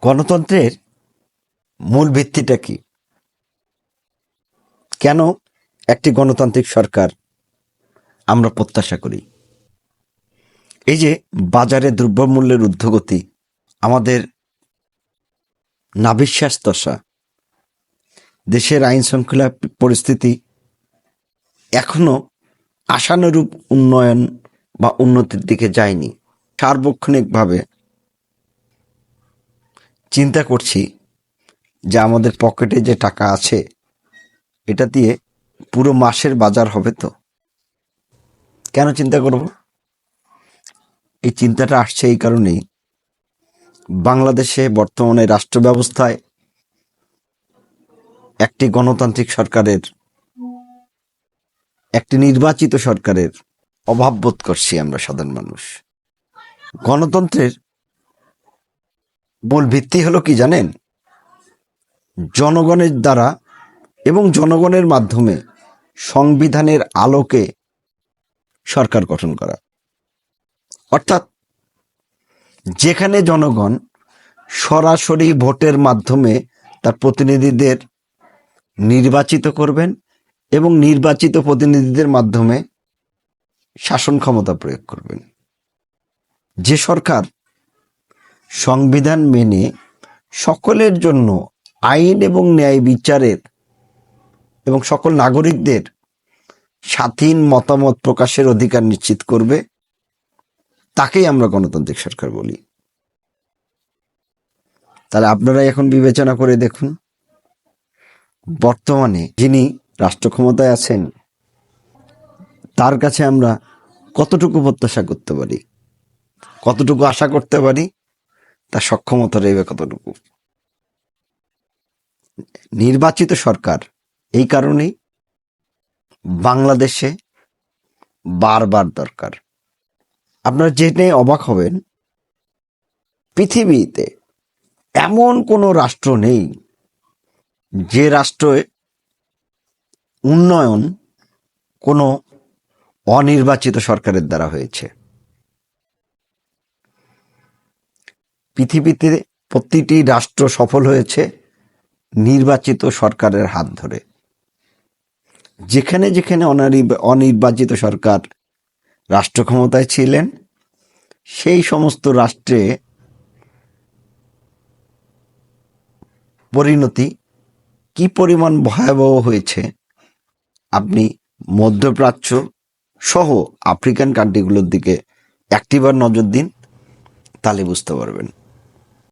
গণতন্ত্রের মূল ভিত্তিটা কি? কেন একটি গণতান্ত্রিক সরকার আমরা প্রত্যাশা করি? এই যে বাজারে দ্রব্যমূল্যের ঊর্ধ্বগতি, আমাদের নাভিশ্বাস দশা, দেশের আইন শৃঙ্খলা পরিস্থিতি এখনো আশানুরূপ উন্নয়ন বা উন্নতির দিকে যায়নি। সার্বক্ষণিকভাবে চিন্তা করছি যে আমাদের পকেটে যে টাকা আছে এটা দিয়ে পুরো মাসের বাজার হবে তো? কেন চিন্তা করব? এই চিন্তাটা আসছে এই কারণেই, বাংলাদেশে বর্তমানে রাষ্ট্র ব্যবস্থায় একটি গণতান্ত্রিক সরকারের, একটি নির্বাচিত সরকারের অভাব বোধ করছি আমরা সাধারণ মানুষ। গণতন্ত্রের মূল ভিত্তি হলো কি জানেন? জনগণের দ্বারা এবং জনগণের মাধ্যমে সংবিধানের আলোকে সরকার গঠন করা। অর্থাৎ যেখানে জনগণ সরাসরি ভোটের মাধ্যমে তার প্রতিনিধিদের নির্বাচিত করবেন এবং নির্বাচিত প্রতিনিধিদের মাধ্যমে শাসন ক্ষমতা প্রয়োগ করবেন। যে সরকার সংবিধান মেনে সকলের জন্য আইন এবং ন্যায় বিচারের এবং সকল নাগরিকদের স্বাধীন মতামত প্রকাশের অধিকার নিশ্চিত করবে, তাকেই আমরা গণতান্ত্রিক সরকার বলি। তাহলে আপনারা এখন বিবেচনা করে দেখুন, বর্তমানে যিনি রাষ্ট্র ক্ষমতায় আছেন তার কাছে আমরা কতটুকু প্রত্যাশা করতে পারি, কতটুকু আশা করতে পারি, তার সক্ষমতা রইবে কতটুকু। নির্বাচিত সরকার এই কারণেই বাংলাদেশে বারবার দরকার। আপনারা জেনে অবাক হবেন, পৃথিবীতে এমন কোনো রাষ্ট্র নেই যে রাষ্ট্রে উন্নয়ন কোনো অনির্বাচিত সরকারের দ্বারা হয়েছে। পৃথিবীতে প্রতিটি রাষ্ট্র সফল হয়েছে নির্বাচিত সরকারের হাত ধরে। যেখানে যেখানে অনির্বাচিত সরকার রাষ্ট্র ক্ষমতায় ছিলেন, সেই সমস্ত রাষ্ট্রে পরিণতি কি পরিমাণ ভয়াবহ হয়েছে আপনি মধ্যপ্রাচ্য সহ আফ্রিকান কান্ট্রিগুলোর দিকে একটিবার নজর দিন, তাহলে বুঝতে পারবেন।